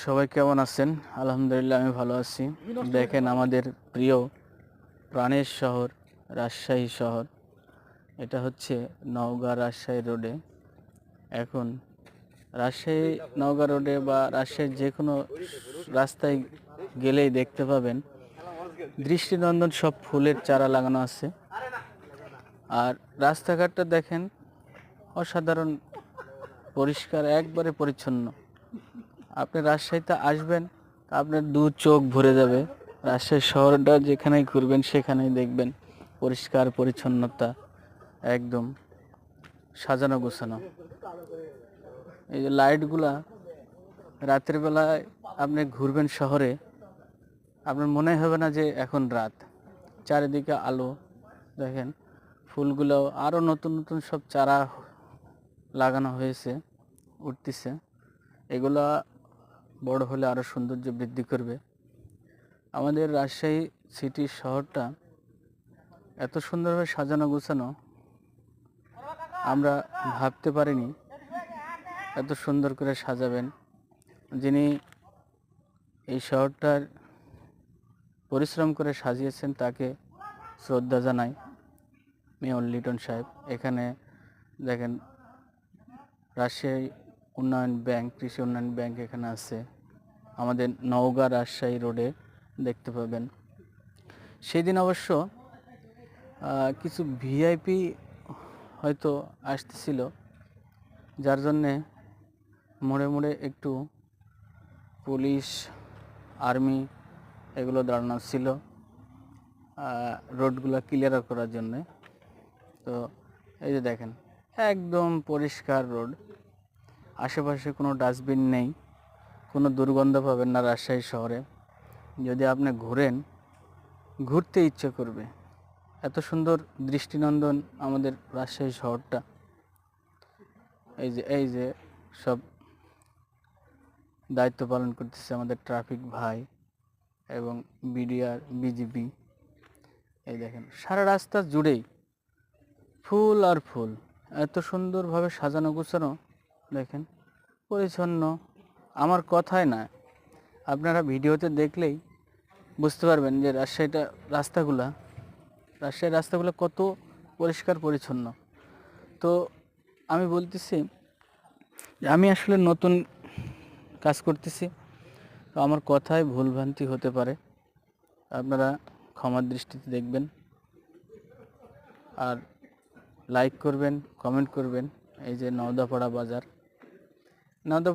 সবাই কেমন আছেন? আলহামদুলিল্লাহ আমি ভালো আছি। দেখেন আমাদের প্রিয় প্রাণের শহর রাজশাহী শহর, এটা হচ্ছে নওগাঁ রাজশাহী রোডে। এখন রাজশাহী নওগাঁ রোডে বা রাজশাহীর যে কোনো রাস্তায় গেলেই দেখতে পাবেন দৃষ্টিনন্দন সব ফুলের চারা লাগানো আছে। আর রাস্তাঘাটটা দেখেন অসাধারণ পরিষ্কার, একবারে পরিচ্ছন্ন। আপনি রাজশাহীতে আসবেন, আপনার দু চোখ ভরে যাবে। রাজশাহী শহরটা যেখানেই ঘুরবেন সেখানেই দেখবেন পরিষ্কার পরিচ্ছন্নতা, একদম সাজানো গোছানো। এই যে লাইটগুলা, রাতের বেলায় আপনি ঘুরবেন শহরে, আপনার মনে হবে না যে এখন রাত। চারিদিকে আলো, দেখেন ফুলগুলো আরও নতুন নতুন সব চারা লাগানো হয়েছে, উঠতেছে। এগুলা বড় হলে আরও সৌন্দর্য বৃদ্ধি করবে। আমাদের রাজশাহী সিটি শহরটা এত সুন্দরভাবে সাজানো গোছানো, আমরা ভাবতে পারিনি এত সুন্দর করে সাজাবেন। যিনি এই শহরটার পরিশ্রম করে সাজিয়েছেন তাকে শ্রদ্ধা জানাই, মেয়র লিটন সাহেব। এখানে দেখেন রাজশাহী উন্নয়ন ব্যাংক, কৃষি উন্নয়ন ব্যাংক এখানে আছে। আমাদের নওগাঁ রাজশাহী রোডে দেখতে পাবেন। সেদিন অবশ্য কিছু ভিআইপি হয়তো আসতেছিল, যার জন্যে মোড়ে মোড়ে একটু পুলিশ, আর্মি এগুলো দাঁড়ানো ছিল রোডগুলো ক্লিয়ার করার জন্যে। তো এই যে দেখেন একদম পরিষ্কার রোড, আশেপাশে কোনো ডাস্টবিন নেই, কোনো দুর্গন্ধ পাবেন না রাজশাহী শহরে। যদি আপনি ঘুরেন, ঘুরতে ইচ্ছে করবে, এত সুন্দর দৃষ্টিনন্দন আমাদের রাজশাহী শহরটা। এই যে সব দায়িত্ব পালন করতেছে আমাদের ট্রাফিক ভাই এবং বিডিআর, বিজিবি। এই দেখেন সারা রাস্তা জুড়েই ফুল আর ফুল, এত সুন্দরভাবে সাজানো গোছানো, দেখেন পরিচ্ছন্ন। আমার কথায় না, আপনারা ভিডিওতে দেখলেই বুঝতে পারবেন যে রাজশাহীর রাস্তাগুলো কত পরিষ্কার পরিচ্ছন্ন। তো আমি বলতেছি যে আমি আসলে নতুন কাজ করতেছি, তো আমার কথায় ভুলভ্রান্তি হতে পারে, আপনারা ক্ষমার দৃষ্টিতে দেখবেন। আর লাইক করবেন, কমেন্ট করবেন। এই যে নওদাপাড়া বাজার, নওদা